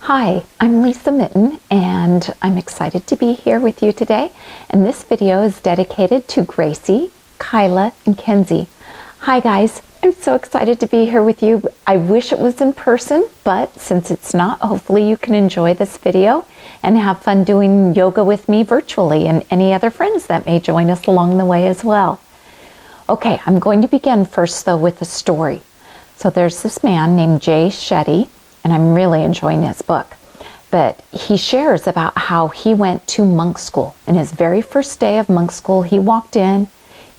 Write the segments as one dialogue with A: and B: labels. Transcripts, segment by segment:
A: Hi, I'm Lisa Mitten and I'm excited to be here with you today. And this video is dedicated to Gracie, Kyla, and Kenzie. Hi guys, I'm so excited to be here with you. I wish it was in person, but since it's not, hopefully you can enjoy this video and have fun doing yoga with me virtually and any other friends that may join us along the way as well. Okay, I'm going to begin first though with a story. So there's this man named Shetty, and I'm really enjoying his book. But he shares about how he went to monk school. In his very first day of monk school, he walked in,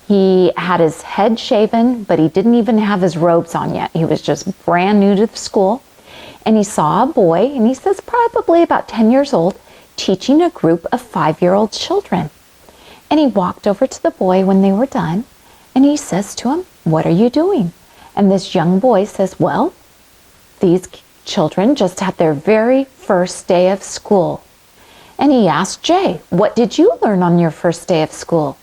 A: he had his head shaven, but he didn't even have his robes on yet. He was just brand new to the school. And he saw a boy, and he says probably about 10 years old, teaching a group of 5-year-old children. And he walked over to the boy when they were done, and he says to him, "What are you doing?" And this young boy says, "Well, these children just had their very first day of school." And he asked Jay, "What did you learn on your first day of school?"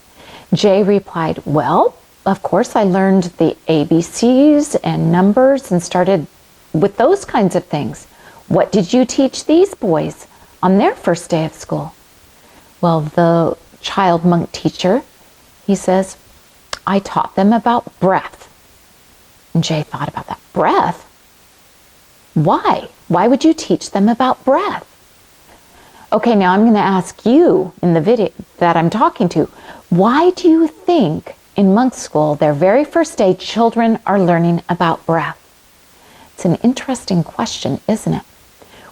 A: Jay replied, "Well, of course I learned the ABCs and numbers and started with those kinds of things. What did you teach these boys on their first day of school?" Well, the child monk teacher, he says, "I taught them about breath." And Jay thought about that. Breath? Why? Why would you teach them about breath? Okay, now I'm going to ask you in the video that I'm talking to, why do you think in monk school, their very first day, children are learning about breath? It's an interesting question, isn't it?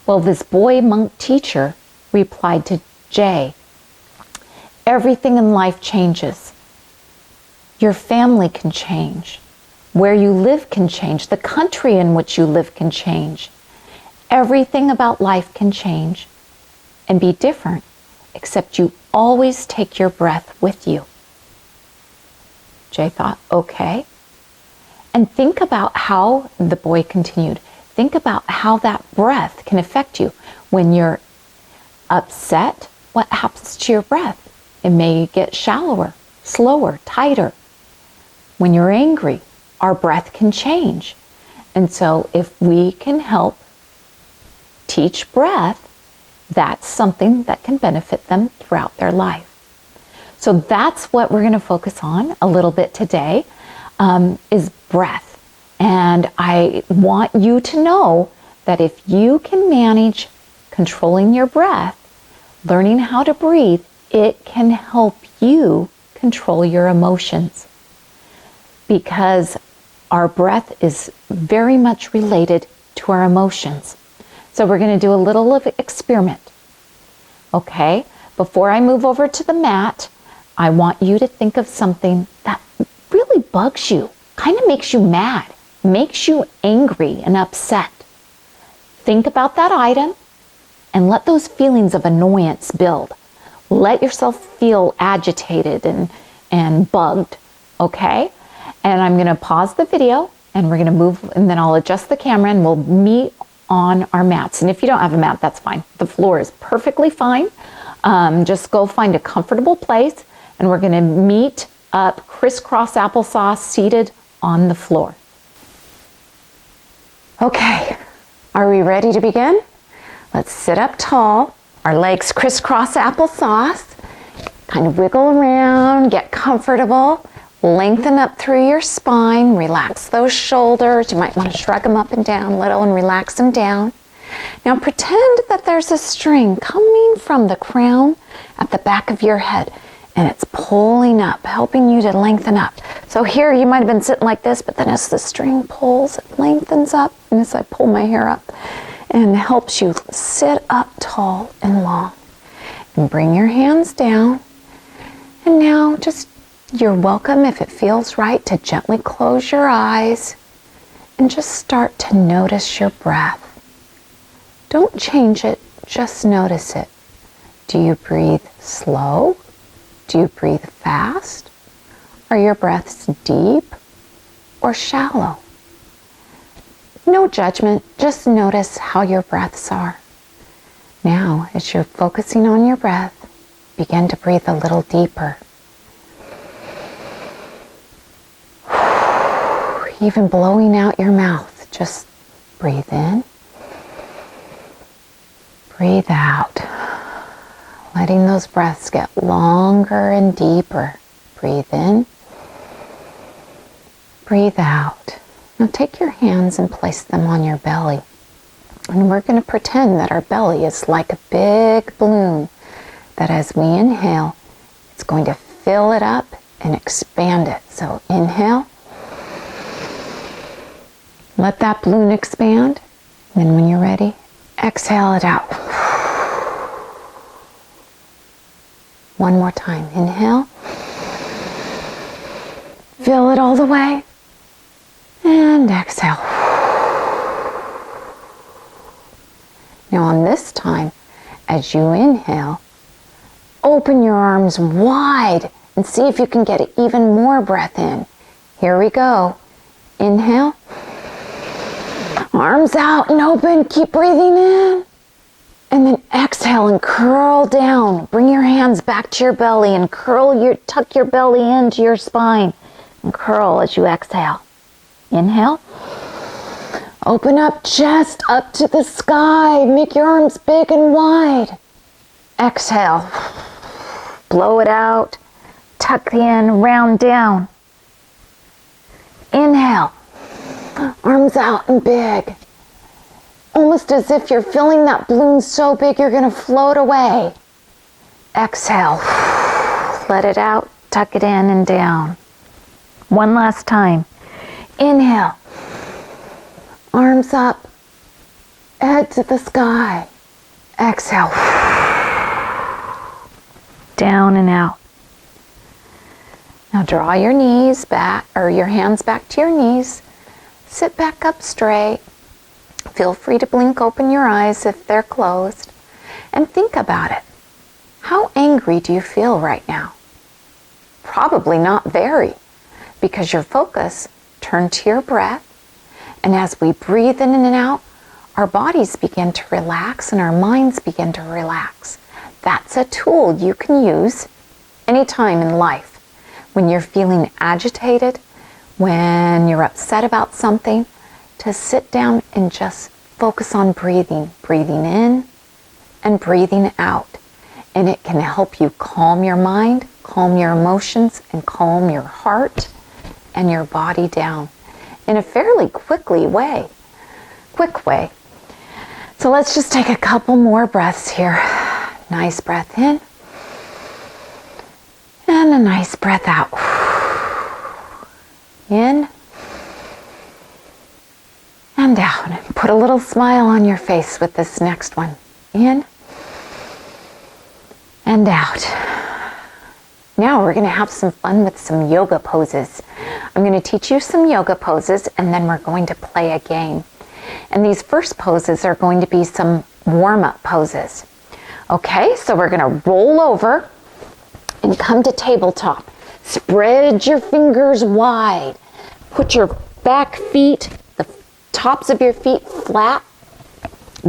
A: Well, this boy monk teacher replied to Jay, "Everything in life changes. Your family can change. Where you live can change. The country in which you live can change. Everything about life can change and be different, except you always take your breath with you." Jay thought, okay. And think about how, the boy continued, think about how that breath can affect you. When you're upset, what happens to your breath? It may get shallower, slower, tighter. When you're angry, our breath can change. And so if we can help teach breath, that's something that can benefit them throughout their life. So that's what we're going to focus on a little bit today, is breath. And I want you to know that if you can manage controlling your breath, learning how to breathe, it can help you control your emotions. Because our breath is very much related to our emotions. So we're going to do a little of an experiment. Okay, before I move over to the mat, I want you to think of something that really bugs you, kind of makes you mad, makes you angry and upset. Think about that item and let those feelings of annoyance build. Let yourself feel agitated and bugged, okay? And I'm going to pause the video and we're going to move, and then I'll adjust the camera and we'll meet on our mats. And if you don't have a mat, that's fine. The floor is perfectly fine. Just go find a comfortable place and we're going to meet up crisscross applesauce seated on the floor. Okay, are we ready to begin? Let's sit up tall. Our legs crisscross applesauce. Kind of wiggle around, get comfortable. Lengthen up through your spine, relax those shoulders. You might want to shrug them up and down a little and relax them down. Now pretend that there's a string coming from the crown at the back of your head and it's pulling up, helping you to lengthen up. So here you might have been sitting like this, but then as the string pulls, it lengthens up, and as I pull my hair up, and helps you sit up tall and long. And bring your hands down. And now you're welcome, if it feels right, to gently close your eyes and just start to notice your breath. Don't change it, just notice it. Do you breathe slow? Do you breathe fast? Are your breaths deep or shallow? No judgment, just notice how your breaths are. Now, as you're focusing on your breath, begin to breathe a little deeper. Even blowing out your mouth, just breathe in Breathe out, letting those breaths get longer and deeper. Breathe in, breathe out. Now take your hands and place them on your belly. And we're going to pretend that our belly is like a big balloon, that as we inhale, it's going to fill it up and expand it. So inhale, let that balloon expand. Then when you're ready, exhale it out. One more time. Inhale. Fill it all the way. And exhale. Now on this time, as you inhale, open your arms wide and see if you can get even more breath in. Here we go. Inhale. Arms out and open. Keep breathing in. And then exhale and curl down. Bring your hands back to your belly and tuck your belly into your spine and curl as you exhale. Inhale. Open up, chest up to the sky. Make your arms big and wide. Exhale. Blow it out. Tuck in, round down. Inhale. Arms out and big. Almost as if you're filling that balloon so big you're going to float away. Exhale. Let it out. Tuck it in and down. One last time. Inhale. Arms up. Head to the sky. Exhale. Down and out. Now draw your knees back, or your hands back to your knees. Sit back up straight. Feel free to blink open your eyes if they're closed. And think about it. How angry do you feel right now? Probably not very, because your focus turned to your breath. And as we breathe in and out, our bodies begin to relax and our minds begin to relax. That's a tool you can use anytime in life. When you're feeling agitated, when you're upset about something, to sit down and just focus on breathing. Breathing in and breathing out. And it can help you calm your mind, calm your emotions, and calm your heart and your body down in a fairly quick way. So let's just take a couple more breaths here. Nice breath in. And a nice breath out. In. And down. And put a little smile on your face with this next one. In. And out. Now we're going to have some fun with some yoga poses. I'm going to teach you some yoga poses and then we're going to play a game. And these first poses are going to be some warm-up poses. Okay, so we're going to roll over and come to tabletop. Spread your fingers wide. Put your back feet, the tops of your feet flat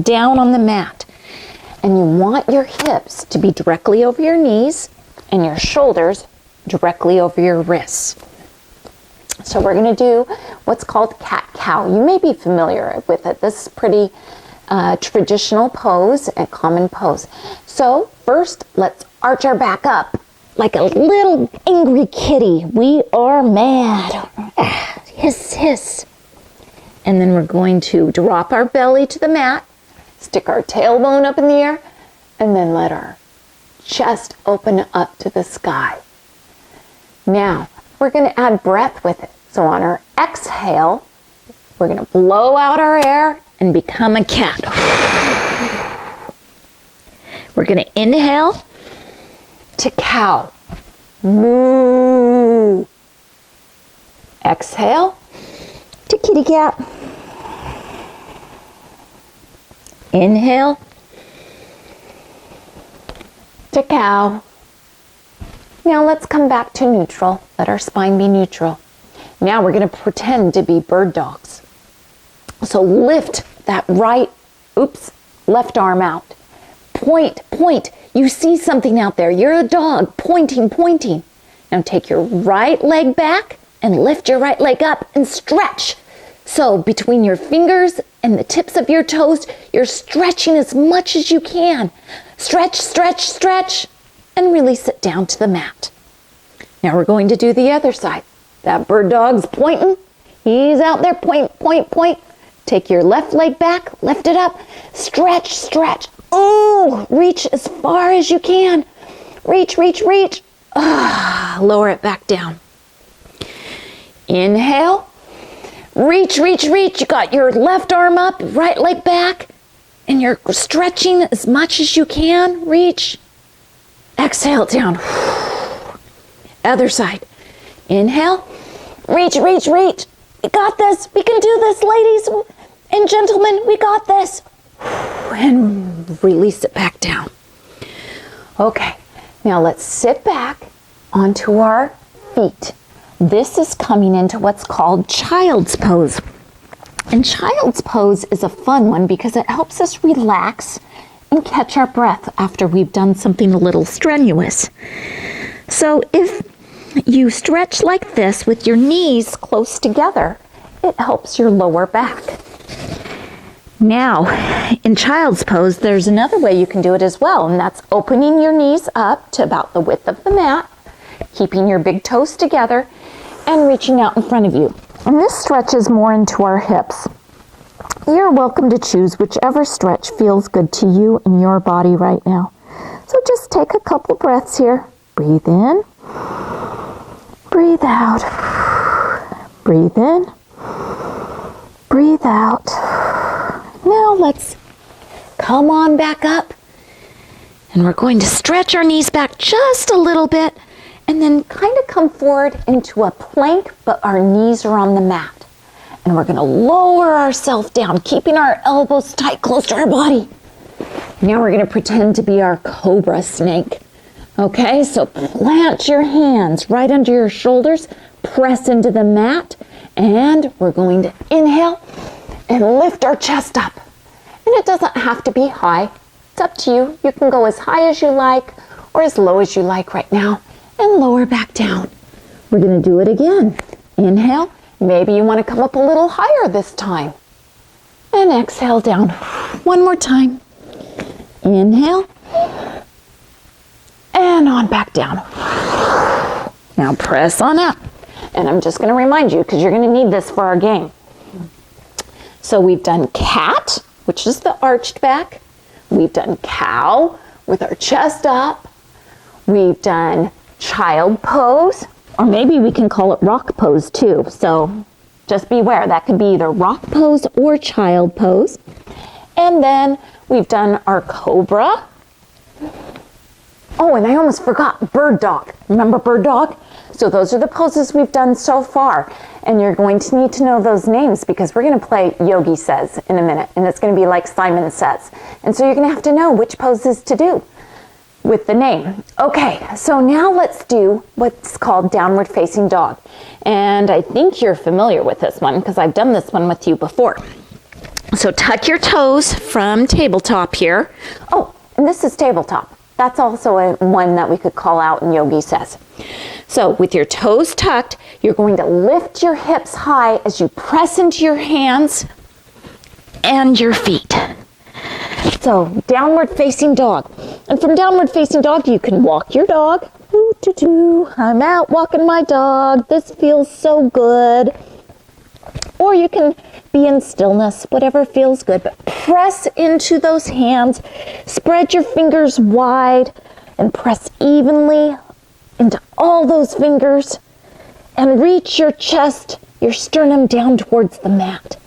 A: down on the mat. And you want your hips to be directly over your knees and your shoulders directly over your wrists. So we're going to do what's called cat-cow. You may be familiar with it. This is pretty traditional pose and common pose. So first, let's arch our back up like a little angry kitty. We are mad. Hiss, hiss. And then we're going to drop our belly to the mat, stick our tailbone up in the air, and then let our chest open up to the sky. Now, we're going to add breath with it. So on our exhale, we're going to blow out our air and become a cat. We're going to inhale to cow. Moo. Exhale to kitty cat. Inhale to cow. Now let's come back to neutral. Let our spine be neutral. Now we're going to pretend to be bird dogs. So lift that left arm out. Point. You see something out there. You're a dog. Pointing. Now take your right leg back and lift your right leg up and stretch. So between your fingers and the tips of your toes, you're stretching as much as you can. Stretch, stretch, stretch, and release it down to the mat. Now we're going to do the other side. That bird dog's pointing. He's out there, point, point, point. Take your left leg back, lift it up, stretch, stretch. Oh, reach as far as you can. Reach, reach, reach. Lower it back down. Inhale. Reach, reach, reach. You got your left arm up, right leg back, and you're stretching as much as you can. Reach. Exhale down. Other side. Inhale. Reach, reach, reach. We got this. We can do this, ladies and gentlemen. We got this. And release it back down. Okay, now let's sit back onto our feet. This is coming into what's called child's pose. And child's pose is a fun one because it helps us relax and catch our breath after we've done something a little strenuous. So if you stretch like this with your knees close together, it helps your lower back. Now, in child's pose, there's another way you can do it as well, and that's opening your knees up to about the width of the mat, keeping your big toes together, and reaching out in front of you. And this stretches more into our hips. You're welcome to choose whichever stretch feels good to you and your body right now. So just take a couple breaths here. Breathe in. Breathe out. Breathe in. Breathe out. Now let's come on back up. And we're going to stretch our knees back just a little bit and then kind of come forward into a plank, but our knees are on the mat. And we're going to lower ourselves down, keeping our elbows tight close to our body. Now we're going to pretend to be our Cobra Snake. Okay, so plant your hands right under your shoulders, press into the mat, and we're going to inhale and lift our chest up. And it doesn't have to be high. It's up to you. You can go as high as you like or as low as you like right now and lower back down. We're going to do it again. Inhale. Maybe you want to come up a little higher this time. And exhale down. One more time. Inhale. And on back down. Now press on up. And I'm just going to remind you because you're going to need this for our game. So we've done cat, which is the arched back. We've done cow with our chest up. We've done child pose, or maybe we can call it rock pose too. So just beware, that could be either rock pose or child pose. And then we've done our cobra. Oh, and I almost forgot, bird dog. Remember bird dog? So those are the poses we've done so far. And you're going to need to know those names because we're going to play Yogi Says in a minute. And it's going to be like Simon Says. And so you're going to have to know which poses to do with the name. Okay, so now let's do what's called downward facing dog. And I think you're familiar with this one because I've done this one with you before. So tuck your toes from tabletop here. Oh, and this is tabletop. That's also one that we could call out in Yogi Says. So with your toes tucked, you're going to lift your hips high as you press into your hands and your feet. So downward facing dog. And from downward facing dog, you can walk your dog. Ooh, I'm out walking my dog. This feels so good. Or you can be in stillness, whatever feels good. But press into those hands. Spread your fingers wide and press evenly into all those fingers. And reach your chest, your sternum down towards the mat.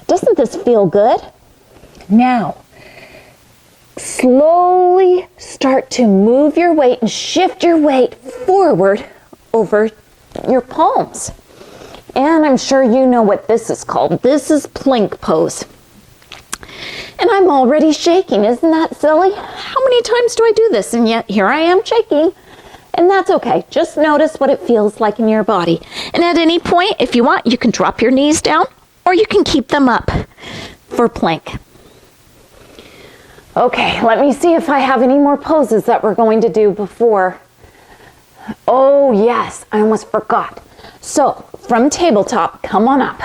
A: Doesn't this feel good? Now, slowly start to move your weight and shift your weight forward over your palms. And I'm sure you know what this is called. This is plank pose. And I'm already shaking. Isn't that silly? How many times do I do this? And yet here I am shaking. And that's okay. Just notice what it feels like in your body. And at any point, if you want, you can drop your knees down or you can keep them up for plank. Okay, let me see if I have any more poses that we're going to do before. Oh yes, I almost forgot. So from tabletop, come on up.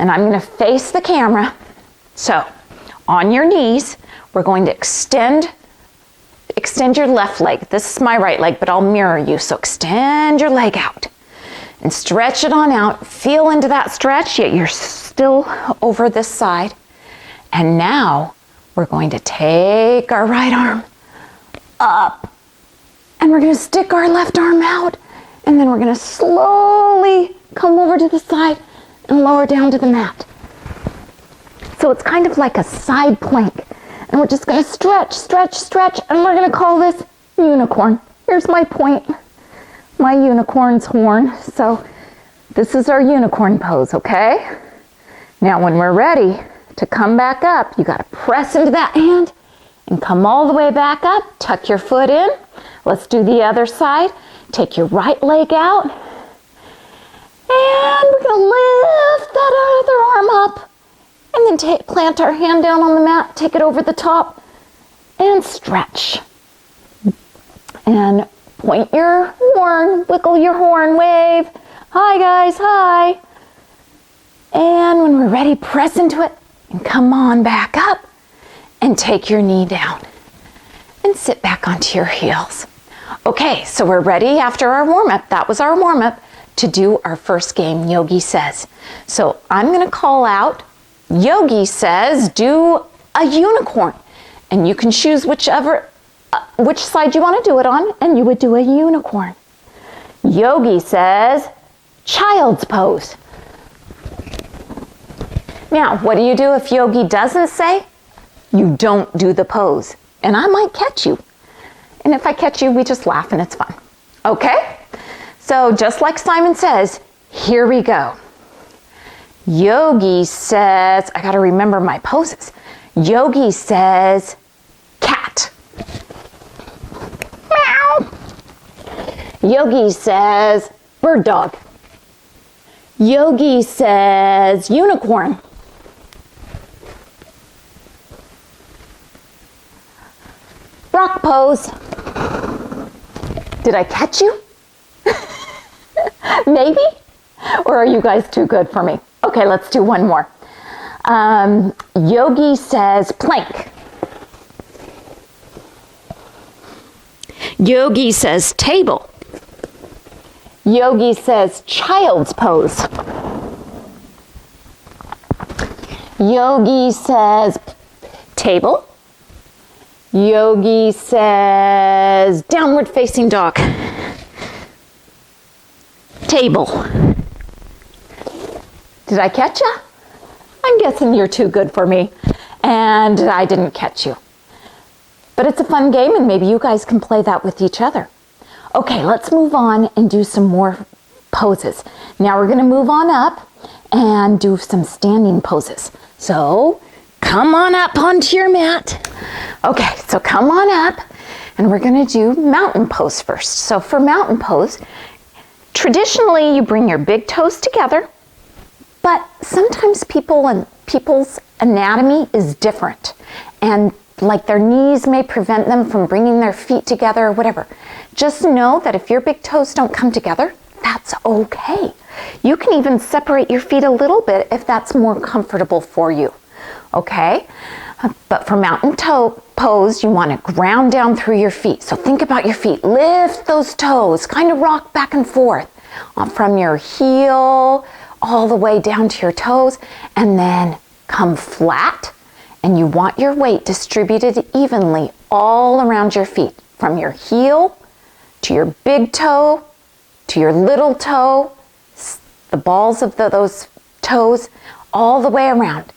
A: and I'm going to face the camera. So on your knees, we're going to extend your left leg. This is my right leg, but I'll mirror you. So extend your leg out and stretch it on out. Feel into that stretch, yet you're still over this side. And now we're going to take our right arm up, and we're going to stick our left arm out, and then we're going to slowly come over to the side and lower down to the mat. So it's kind of like a side plank. And we're just going to stretch, stretch, stretch, and we're going to call this unicorn. Here's my point, my unicorn's horn. So this is our unicorn pose, okay? Now when we're ready to come back up, you got to press into that hand and come all the way back up. Tuck your foot in. Let's do the other side. Take your right leg out. And we're going to lift that other arm up. And then plant our hand down on the mat, take it over the top, and stretch. And point your horn, wiggle your horn, wave. Hi guys, hi. And when we're ready, press into it and come on back up and take your knee down and sit back onto your heels. Okay, so we're ready after our warm-up. That was our warm-up to do our first game, Yogi Says. So I'm going to call out Yogi Says, do a unicorn. And you can choose which side you want to do it on, and you would do a unicorn. Yogi Says, child's pose. Now, what do you do if Yogi doesn't say? You don't do the pose. And I might catch you. And if I catch you, we just laugh and it's fun. Okay? So just like Simon Says, here we go. Yogi Says, I got to remember my poses. Yogi Says, cat. Meow. Yogi Says, bird dog. Yogi Says, unicorn. Rock pose. Did I catch you? Maybe? Or are you guys too good for me? Okay, let's do one more. Yogi Says plank. Yogi Says table. Yogi Says child's pose. Yogi Says table. Yogi Says downward facing dog. Table. Did I catch you? I'm guessing you're too good for me, and I didn't catch you. But it's a fun game, and maybe you guys can play that with each other. Okay, let's move on and do some more poses. Now we're going to move on up and do some standing poses. So come on up onto your mat. Okay, so come on up, and we're going to do mountain pose first. So for mountain pose, traditionally you bring your big toes together. But sometimes people's anatomy is different, and like their knees may prevent them from bringing their feet together or whatever. Just know that if your big toes don't come together, that's okay. You can even separate your feet a little bit if that's more comfortable for you, okay? But for mountain toe pose, you want to ground down through your feet. So think about your feet. Lift those toes, kind of rock back and forth from your heel all the way down to your toes, and then come flat, and you want your weight distributed evenly all around your feet, from your heel to your big toe to your little toe, the balls of those toes, all the way around.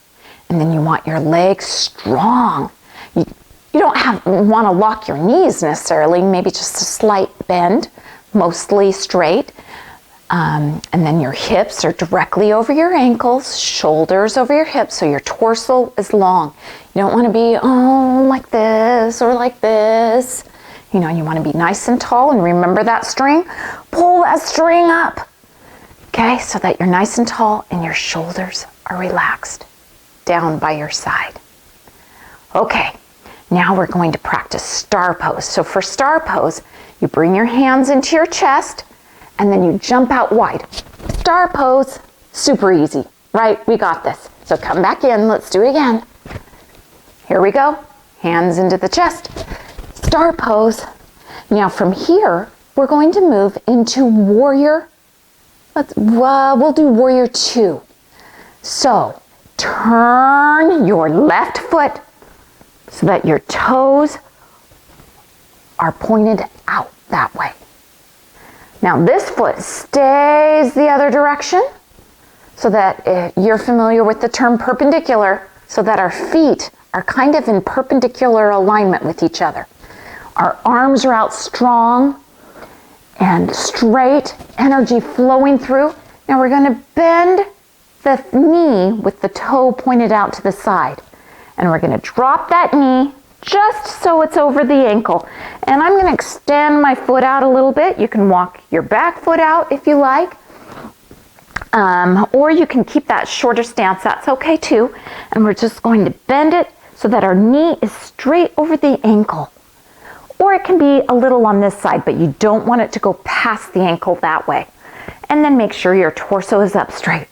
A: And then you want your legs strong. You don't want to lock your knees necessarily, maybe just a slight bend, mostly straight. And then your hips are directly over your ankles, shoulders over your hips, so your torso is long. You don't want to be, like this or like this. You know, you want to be nice and tall, and remember that string? Pull that string up, okay, so that you're nice and tall and your shoulders are relaxed down by your side. Okay, now we're going to practice star pose. So for star pose, you bring your hands into your chest, and then you jump out wide. Star pose, super easy. right? We got this. So come back in, let's do it again. Here we go. Hands into the chest. Star pose. Now from here, we're going to move into warrior. We'll do warrior 2. So turn your left foot so that your toes are pointed out that way. Now this foot stays the other direction so that you're familiar with the term perpendicular, so that our feet are kind of in perpendicular alignment with each other. Our arms are out strong and straight, energy flowing through. Now we're going to bend the knee with the toe pointed out to the side. And we're going to drop that knee just so it's over the ankle. And I'm going to extend my foot out a little bit. You can walk your back foot out if you like. Or you can keep that shorter stance. That's okay too. And we're just going to bend it so that our knee is straight over the ankle. Or it can be a little on this side, but you don't want it to go past the ankle that way. And then make sure your torso is up straight.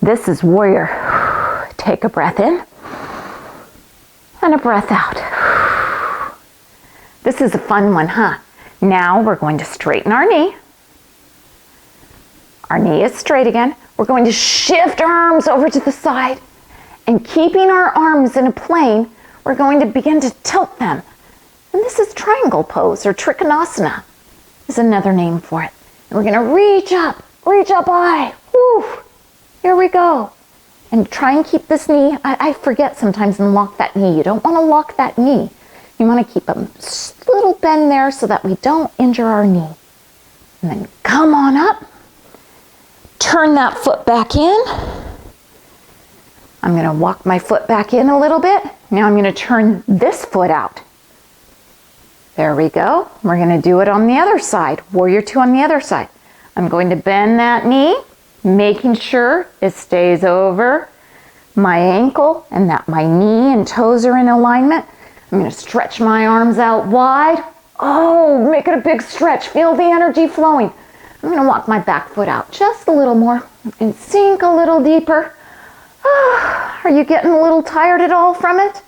A: This is warrior. Take a breath in and a breath out. This is a fun one, huh? Now we're going to straighten our knee. Our knee is straight again. We're going to shift our arms over to the side. And keeping our arms in a plane, we're going to begin to tilt them. And this is triangle pose, or Trikonasana is another name for it. And we're going to reach up high. Woo! Here we go. And try and keep this knee. I forget sometimes and lock that knee. You don't want to lock that knee. You want to keep a little bend there so that we don't injure our knee. And then come on up. Turn that foot back in. I'm going to walk my foot back in a little bit. Now I'm going to turn this foot out. There we go. We're going to do it on the other side. Warrior 2 on the other side. I'm going to bend that knee, making sure it stays over my ankle and that my knee and toes are in alignment. I'm going to stretch my arms out wide. Oh, make it a big stretch. Feel the energy flowing. I'm going to walk my back foot out just a little more and sink a little deeper. Are you getting a little tired at all from it?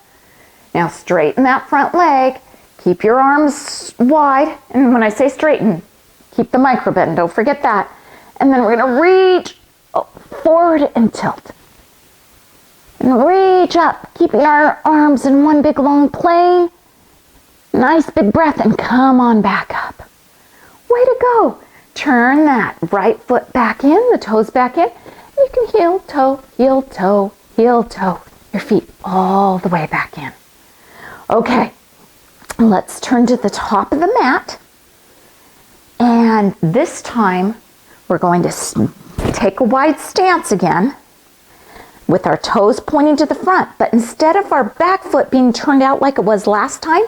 A: Now straighten that front leg. Keep your arms wide. And when I say straighten, keep the micro bend. Don't forget that. And then we're going to reach forward and tilt. And reach up, keeping our arms in one big long plane. Nice big breath and come on back up. Way to go. Turn that right foot back in, the toes back in. You can heel, toe, heel, toe, heel, toe. Your feet all the way back in. Okay, let's turn to the top of the mat. And this time, we're going to take a wide stance again with our toes pointing to the front. But instead of our back foot being turned out like it was last time,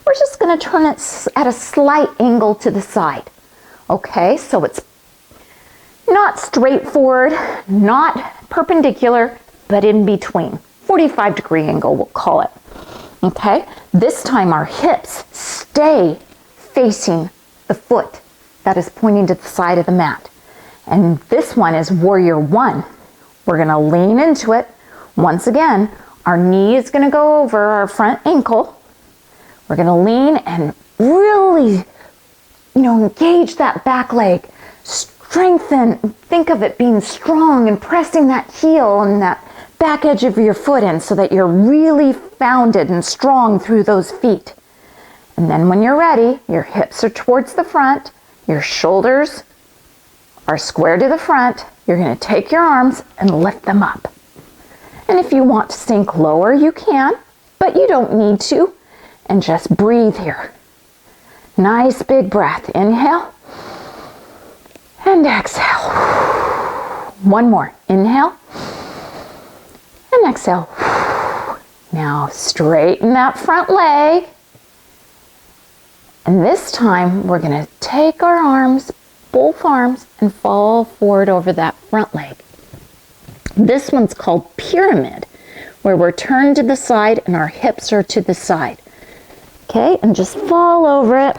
A: we're just going to turn it at a slight angle to the side. Okay, so it's not straightforward, not perpendicular, but in between. 45-degree angle, we'll call it. Okay, this time our hips stay facing the foot that is pointing to the side of the mat. And this one is warrior 1. We're going to lean into it. Once again, our knee is going to go over our front ankle. We're going to lean and really, engage that back leg. Strengthen, think of it being strong and pressing that heel and that back edge of your foot in so that you're really founded and strong through those feet. And then when you're ready, your hips are towards the front, your shoulders are square to the front. You're going to take your arms and lift them up. And if you want to sink lower, you can, but you don't need to. And just breathe here. Nice big breath. Inhale and exhale. One more. Inhale and exhale. Now straighten that front leg. And this time we're going to take our arms, both arms, and fall forward over that front leg. This one's called pyramid, where we're turned to the side and our hips are to the side. Okay, and just fall over it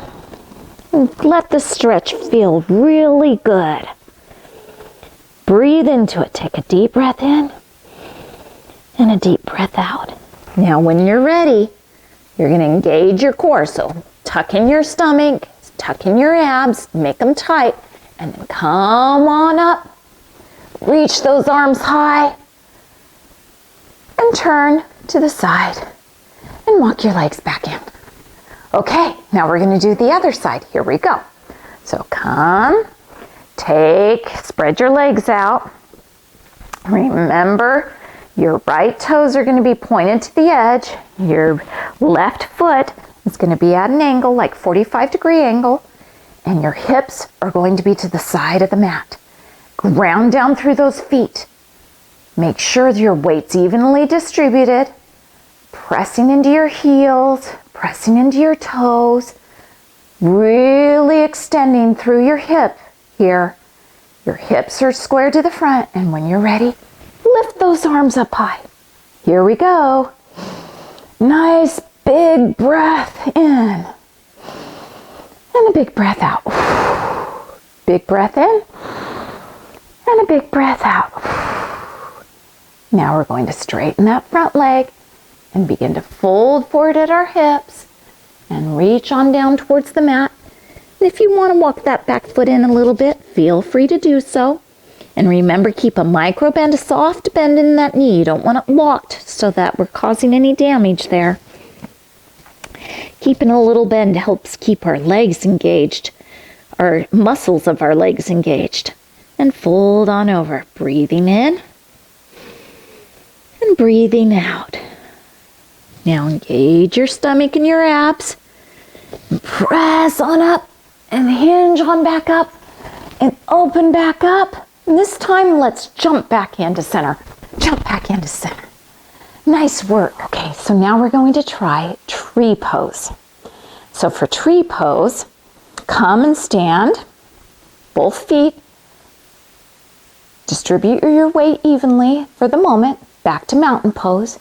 A: and let the stretch feel really good. Breathe into it. Take a deep breath in And a deep breath out.
B: Now when you're ready, you're going to engage your core. So tuck in your stomach, tuck in your abs, make them tight, and then come on up. Reach those arms high and turn to the side and walk your legs back in. Okay, now we're going to do the other side. Here we go. So come, spread your legs out. Remember, your right toes are going to be pointed to the edge. Your left foot is going to be at an angle, like 45-degree angle, and your hips are going to be to the side of the mat. Ground down through those feet. Make sure your weight's evenly distributed. Pressing into your heels, pressing into your toes, really extending through your hip here. Your hips are square to the front, and when you're ready, lift those arms up high. Here we go. Nice big breath in. And a big breath out. Big breath in. And a big breath out. Now we're going to straighten that front leg and begin to fold forward at our hips and reach on down towards the mat. And if you want to walk that back foot in a little bit, feel free to do so. And remember, keep a micro bend, a soft bend in that knee. You don't want it locked so that we're causing any damage there. Keeping a little bend helps keep our legs engaged, our muscles of our legs engaged. And fold on over, breathing in and breathing out. Now engage your stomach and your abs. And press on up and hinge on back up and open back up. And this time, let's jump back into center. Jump back into center. Nice work. Okay, so now we're going to try tree pose. So for tree pose, come and stand, both feet. Distribute your weight evenly for the moment, back to mountain pose.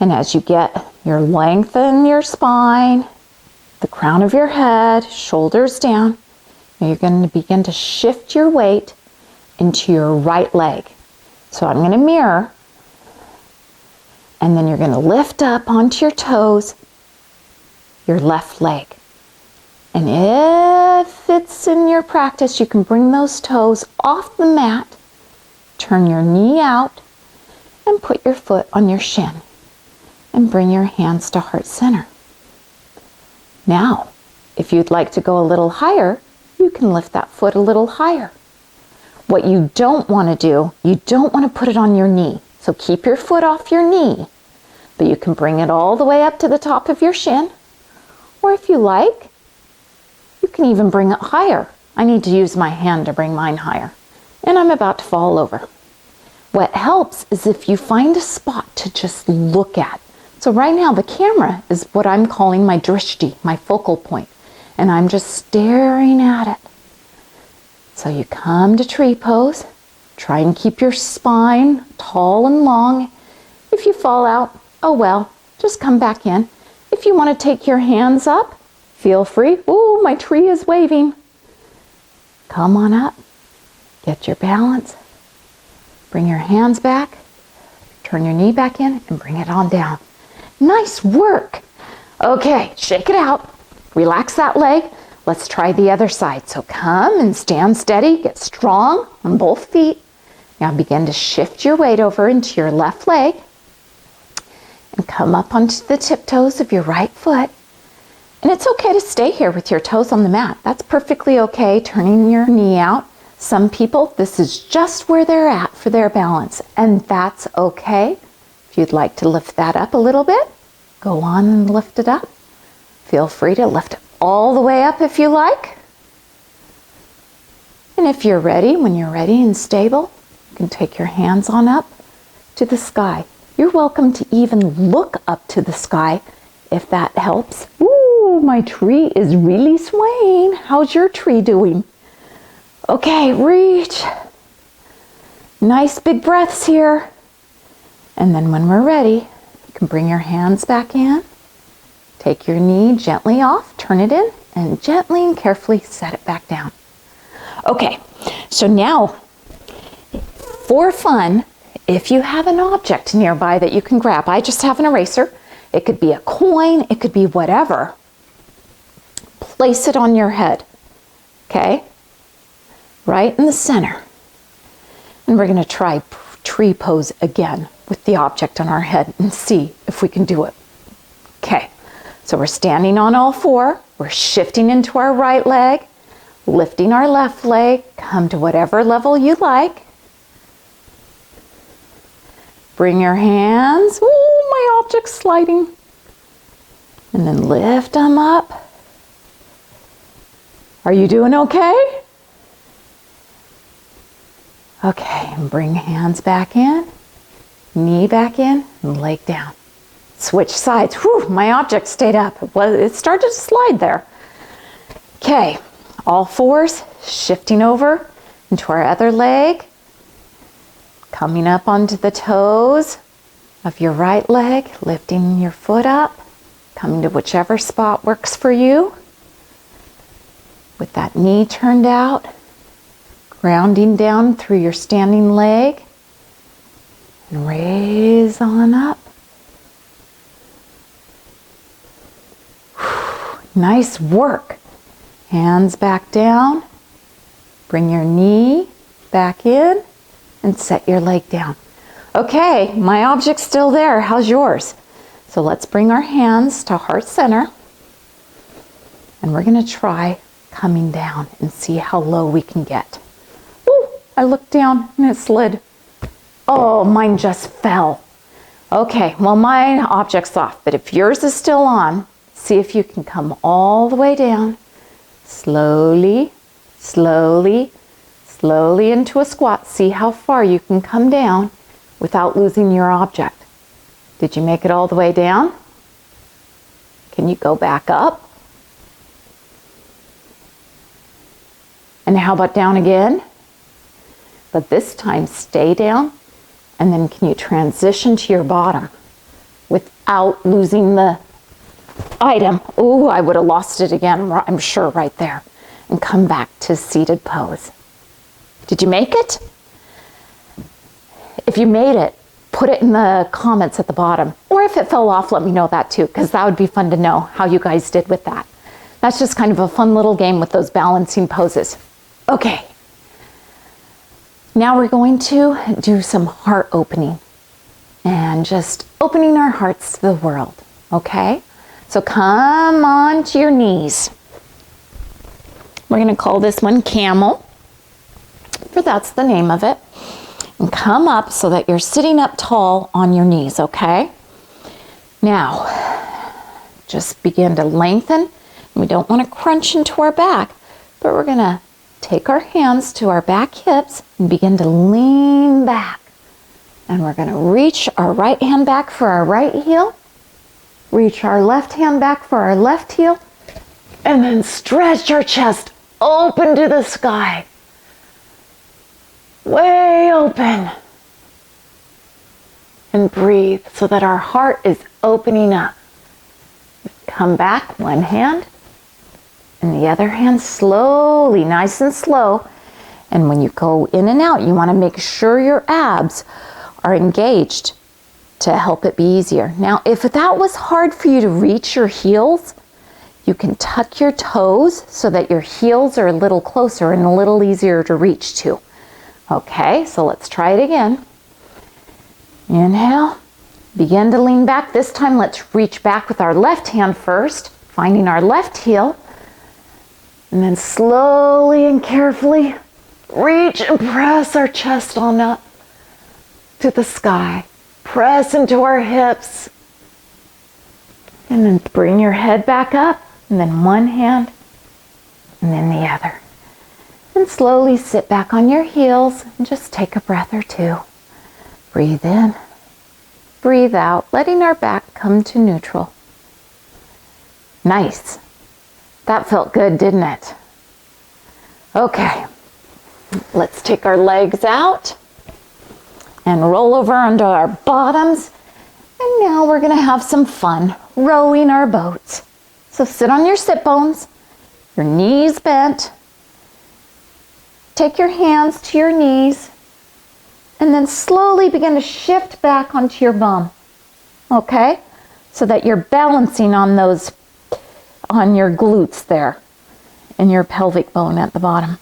B: And as you get your length in your spine, the crown of your head, shoulders down, you're going to begin to shift your weight into your right leg. So I'm going to mirror, and then you're going to lift up onto your toes, your left leg. And if it's in your practice, you can bring those toes off the mat, turn your knee out, and put your foot on your shin. And bring your hands to heart center. Now, if you'd like to go a little higher, you can lift that foot a little higher. What you don't want to do, you don't want to put it on your knee. So keep your foot off your knee, but you can bring it all the way up to the top of your shin. Or if you like, you can even bring it higher. I need to use my hand to bring mine higher. And I'm about to fall over. What helps is if you find a spot to just look at. So right now the camera is what I'm calling my drishti, my focal point. And I'm just staring at it. So you come to tree pose. Try and keep your spine tall and long. If you fall out, oh well, just come back in. If you want to take your hands up, feel free. Ooh, my tree is waving. Come on up. Get your balance. Bring your hands back. Turn your knee back in and bring it on down. Nice work. Okay, shake it out. Relax that leg. Let's try the other side. So come and stand steady. Get strong on both feet. Now begin to shift your weight over into your left leg. And come up onto the tiptoes of your right foot. And it's okay to stay here with your toes on the mat. That's perfectly okay, turning your knee out. Some people, this is just where they're at for their balance, and that's okay. If you'd like to lift that up a little bit, go on and lift it up. Feel free to lift it all the way up if you like. And if you're ready, when you're ready and stable, you can take your hands on up to the sky. You're welcome to even look up to the sky if that helps. Ooh, my tree is really swaying. How's your tree doing? Okay, reach. Nice big breaths here. And then when we're ready, you can bring your hands back in. Take your knee gently off, turn it in, and gently and carefully set it back down. Okay, so now, for fun, if you have an object nearby that you can grab, I just have an eraser. It could be a coin, it could be whatever. Place it on your head, okay? Right in the center. And we're gonna try tree pose again with the object on our head and see if we can do it. Okay, so we're standing on all four. We're shifting into our right leg, lifting our left leg, come to whatever level you like. Bring your hands, ooh, my object's sliding. And then lift them up. Are you doing okay? Okay, and bring hands back in, knee back in, and leg down. Switch sides. Whew, my object stayed up. It started to slide there. Okay, all fours, shifting over into our other leg, coming up onto the toes of your right leg, lifting your foot up, coming to whichever spot works for you. With that knee turned out, grounding down through your standing leg, and raise on up. Nice work. Hands back down. Bring your knee back in and set your leg down. Okay, my object's still there. How's yours? So let's bring our hands to heart center. And we're going to try coming down and see how low we can get. Ooh, I looked down and it slid. Oh, mine just fell. Okay, well, my object's off, but if yours is still on, see if you can come all the way down, slowly, slowly, slowly into a squat. See how far you can come down without losing your object. Did you make it all the way down? Can you go back up? And how about down again? But this time stay down, and then can you transition to your bottom without losing the item? Oh, I would have lost it again, I'm sure, right there. And come back to seated pose. Did you make it? If you made it, put it in the comments at the bottom. Or if it fell off, let me know that too, because that would be fun to know how you guys did with that. That's just kind of a fun little game with those balancing poses. Okay. Now we're going to do some heart opening and just opening our hearts to the world, okay? So come on to your knees. We're going to call this one Camel, for that's the name of it. And come up so that you're sitting up tall on your knees, okay? Now, just begin to lengthen. We don't want to crunch into our back, but we're going to take our hands to our back hips and begin to lean back. And we're going to reach our right hand back for our right heel, reach our left hand back for our left heel, and then stretch our chest open to the sky. Way open. And breathe so that our heart is opening up. Come back, one hand, and the other hand slowly, nice and slow. And when you go in and out, you want to make sure your abs are engaged to help it be easier. Now, if that was hard for you to reach your heels, you can tuck your toes so that your heels are a little closer and a little easier to reach to. Okay, so let's try it again. Inhale, begin to lean back. This time, let's reach back with our left hand first, finding our left heel. And then slowly and carefully reach and press our chest on up to the sky. Press into our hips. And then bring your head back up. And then one hand. And then the other. And slowly sit back on your heels and just take a breath or two. Breathe in. Breathe out, letting our back come to neutral. Nice. That felt good, didn't it? Okay, let's take our legs out and roll over onto our bottoms. And now we're going to have some fun rowing our boats. So sit on your sit bones, your knees bent. Take your hands to your knees and then slowly begin to shift back onto your bum. Okay? So that you're balancing on those, on your glutes there, and your pelvic bone at the bottom.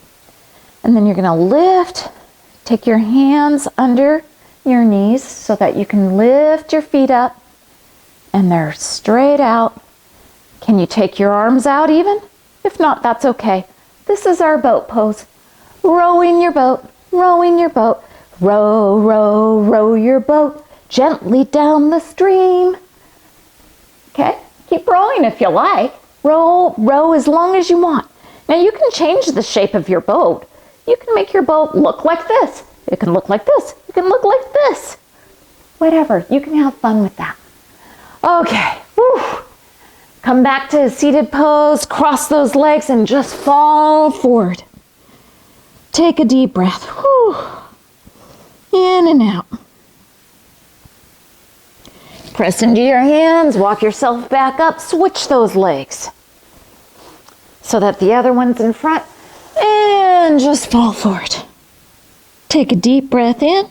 B: And then you're going to lift, take your hands under your knees so that you can lift your feet up and they're straight out. Can you take your arms out even? If not, that's okay. This is our boat pose. Rowing your boat, rowing your boat. Row, row, row your boat gently down the stream. Okay, keep rowing if you like. Row, row as long as you want. Now you can change the shape of your boat. You can make your boat look like this. It can look like this. It can look like this. Whatever, you can have fun with that. Okay, whew. Come back to a seated pose, cross those legs and just fall forward. Take a deep breath. Whew. In and out. Press into your hands, walk yourself back up, switch those legs so that the other one's in front, and just fall forward. Take a deep breath in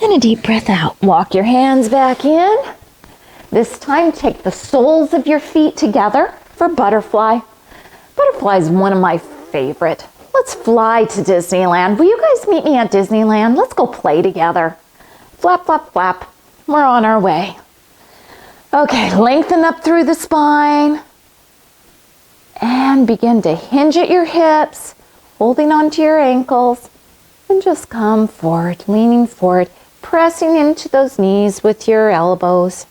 B: and a deep breath out. Walk your hands back in. This time, take the soles of your feet together for butterfly. Butterfly is one of my favorite. Let's fly to Disneyland. Will you guys meet me at Disneyland? Let's go play together. Flap, flap, flap. We're on our way. Okay, lengthen up through the spine and begin to hinge at your hips, holding onto your ankles, and just come forward, leaning forward, pressing into those knees with your elbows.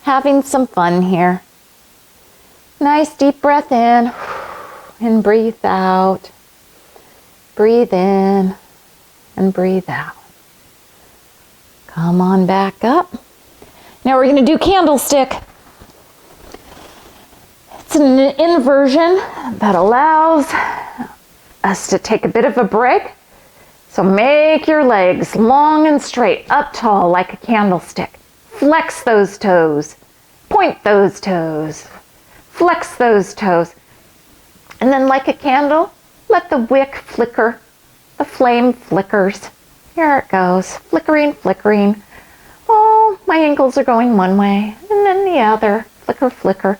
B: Having some fun here. Nice deep breath in and breathe out. Breathe in and breathe out. Come on back up. Now we're going to do candlestick. It's an inversion that allows us to take a bit of a break. So make your legs long and straight, up tall like a candlestick. Flex those toes, point those toes, flex those toes. And then like a candle, let the wick flicker, the flame flickers. Here it goes, flickering, flickering. Oh, my ankles are going one way and then the other, flicker, flicker.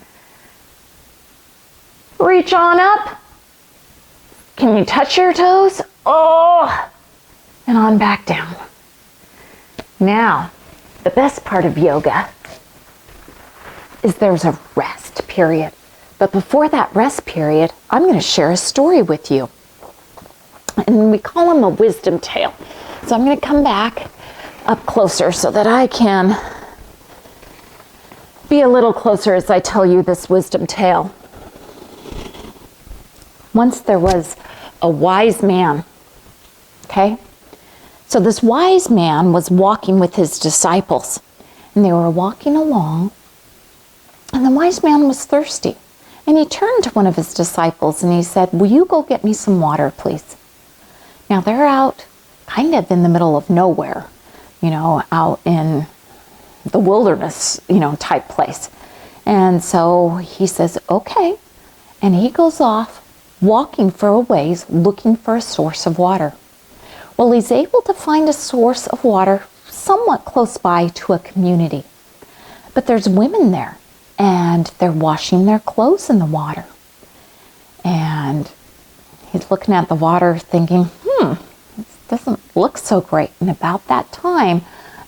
B: Reach on up. Can you touch your toes? Oh, and on back down. Now, the best part of yoga is there's a rest period. But before that rest period, I'm going to share a story with you. And we call them a wisdom tale. So I'm going to come back up closer so that I can be a little closer as I tell you this wisdom tale. Once there was a wise man, okay? So this wise man was walking with his disciples, and they were walking along, and the wise man was thirsty. And he turned to one of his disciples and he said, "Will you go get me some water, please?" Now they're out kind of in the middle of nowhere, out in the wilderness, type place. And so he says, okay. And he goes off walking for a ways looking for a source of water. Well, he's able to find a source of water somewhat close by to a community. But there's women there, and they're washing their clothes in the water. And he's looking at the water thinking, this doesn't look so great. And about that time,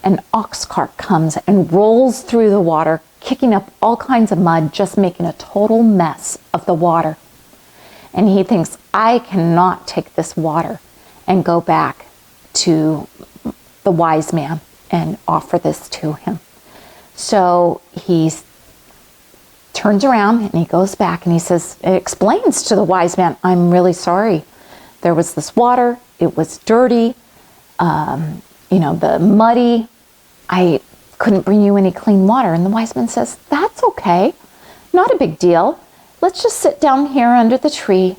B: an ox cart comes and rolls through the water, kicking up all kinds of mud, just making a total mess of the water. And he thinks, I cannot take this water and go back to the wise man and offer this to him. So he turns around and he goes back and he says, it explains to the wise man, I'm really sorry. There was this water, it was dirty, the muddy, I couldn't bring you any clean water. And the wise man says, that's okay, not a big deal. Let's just sit down here under the tree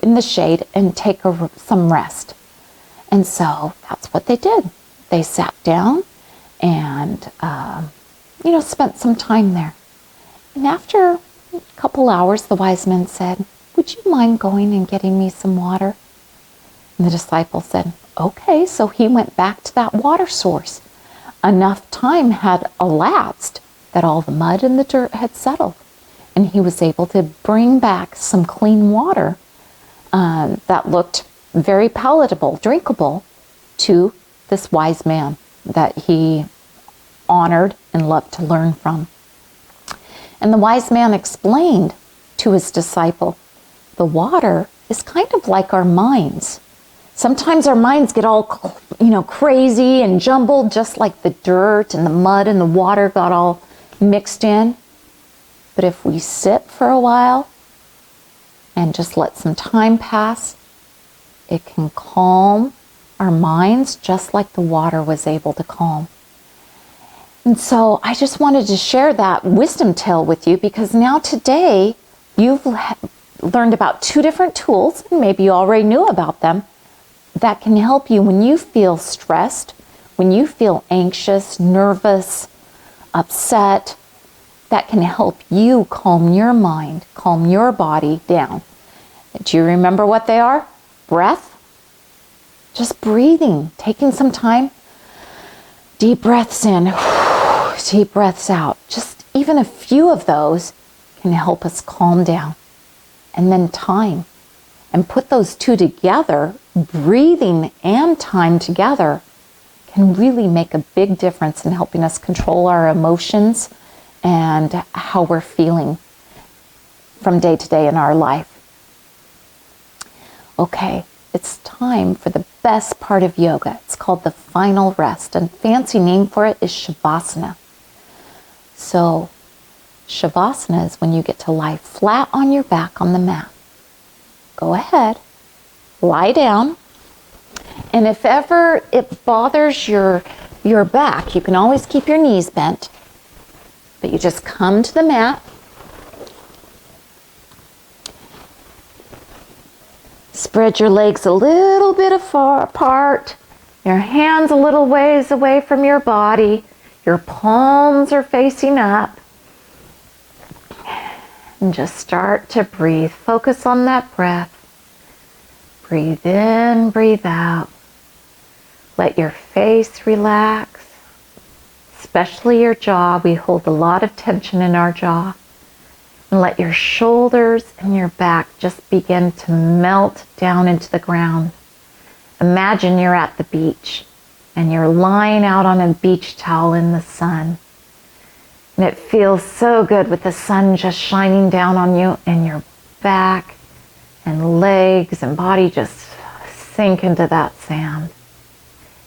B: in the shade and take some rest. And so that's what they did. They sat down and, spent some time there. And after a couple hours, the wise man said, would you mind going and getting me some water? And the disciple said, Okay, so he went back to that water source. Enough time had elapsed that all the mud and the dirt had settled, and he was able to bring back some clean water that looked very palatable, drinkable to this wise man that he honored and loved to learn from. And the wise man explained to his disciple, the water is kind of like our minds. Sometimes our minds get all, crazy and jumbled, just like the dirt and the mud and the water got all mixed in. But if we sit for a while and just let some time pass, it can calm our minds just like the water was able to calm. And so I just wanted to share that wisdom tale with you, because now today you've learned about 2 different tools, and maybe you already knew about them, that can help you when you feel stressed, when you feel anxious, nervous, upset, that can help you calm your mind, calm your body down. Do you remember what they are? Breath, just breathing, taking some time, deep breaths in, deep breaths out. Just even a few of those can help us calm down. And then time. And put those 2 together, breathing and time together, can really make a big difference in helping us control our emotions and how we're feeling from day to day in our life. Okay, it's time for the best part of yoga. It's called the final rest, and fancy name for it is Shavasana. So, Shavasana is when you get to lie flat on your back on the mat. Go ahead, lie down, and if ever it bothers your back, you can always keep your knees bent, but you just come to the mat, spread your legs a little bit far apart, your hands a little ways away from your body, your palms are facing up, and just start to breathe. Focus on that breath. Breathe in, breathe out. Let your face relax, especially your jaw. We hold a lot of tension in our jaw. And let your shoulders and your back just begin to melt down into the ground. Imagine you're at the beach and you're lying out on a beach towel in the sun. And it feels so good with the sun just shining down on you, and your back and legs and body just sink into that sand.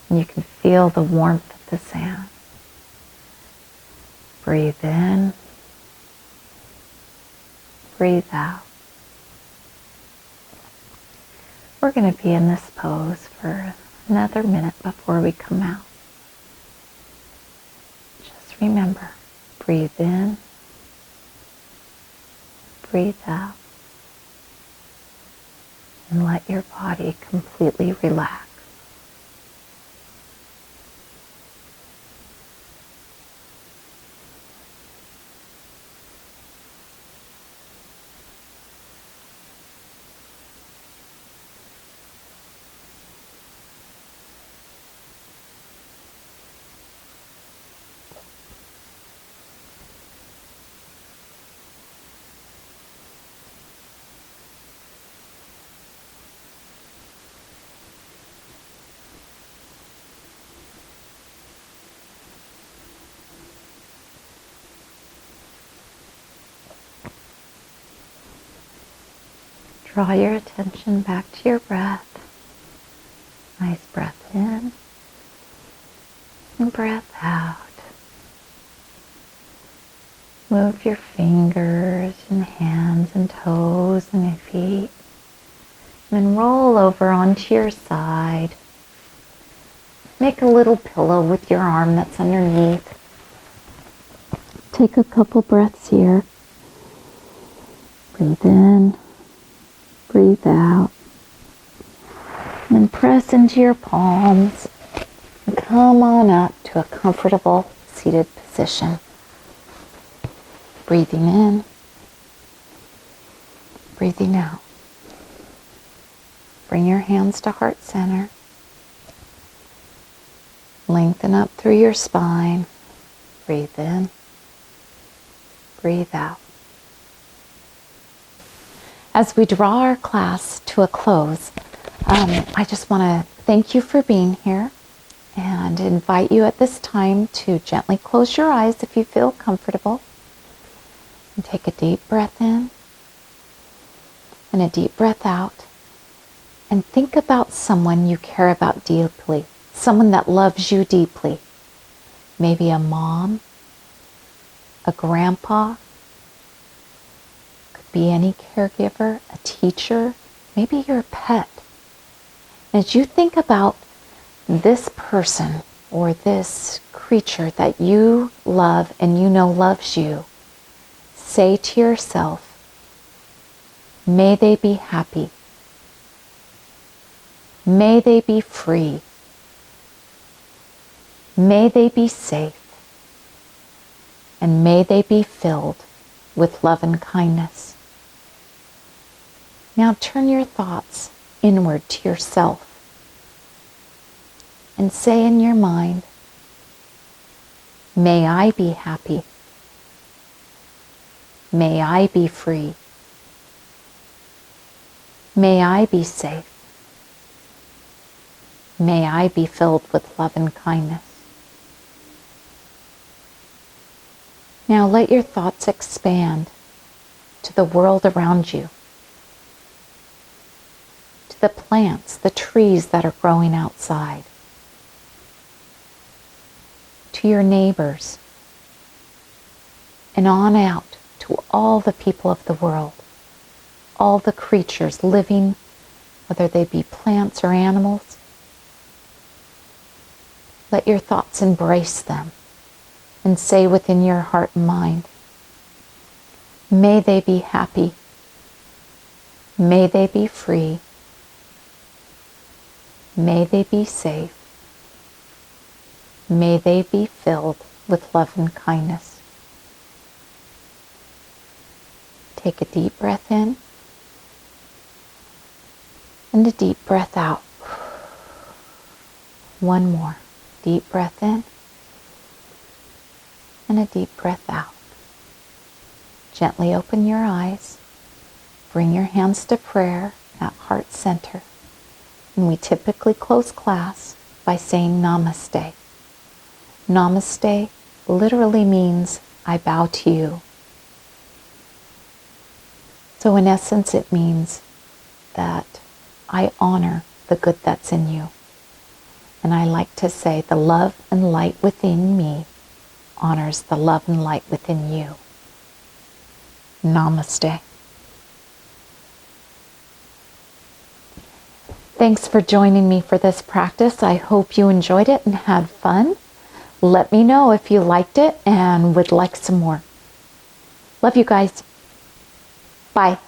B: And you can feel the warmth of the sand. Breathe in. Breathe out. We're going to be in this pose for another minute before we come out. Just remember, breathe in, breathe out, and let your body completely relax. Draw your attention back to your breath. Nice breath in and breath out. Move your fingers and hands and toes and your feet. And then roll over onto your side. Make a little pillow with your arm that's underneath. Take a couple breaths here. Breathe in. Breathe out. And then press into your palms and come on up to a comfortable seated position. Breathing in, breathing out. Bring your hands to heart center.
A: Lengthen up through your spine. Breathe in. Breathe out. As we draw our class to a close, I just want to thank you for being here and invite you at this time to gently close your eyes if you feel comfortable. And take a deep breath in and a deep breath out. And think about someone you care about deeply, someone that loves you deeply. Maybe a mom, a grandpa, could be any caregiver, a teacher, maybe your pet. And as you think about this person or this creature that you love and you know loves you, say to yourself, may they be happy. May they be free. May they be safe. And may they be filled with love and kindness. Now turn your thoughts inward to yourself and say in your mind, may I be happy. May I be free. May I be safe. May I be filled with love and kindness. Now let your thoughts expand to the world around you, to the plants, the trees that are growing outside, to your neighbors, and on out to all the people of the world, all the creatures living, whether they be plants or animals. Let your thoughts embrace them and say within your heart and mind, may they be happy. May they be free. May they be safe. May they be filled with love and kindness. Take a deep breath in and a deep breath out. One more. Deep breath in and a deep breath out. Gently open your eyes. Bring your hands to prayer at heart center. And we typically close class by saying namaste. Namaste literally means I bow to you. So in essence it means that I honor the good that's in you. And I like to say the love and light within me honors the love and light within you. Namaste. Thanks for joining me for this practice. I hope you enjoyed it and had fun. Let me know if you liked it and would like some more. Love you guys. Bye.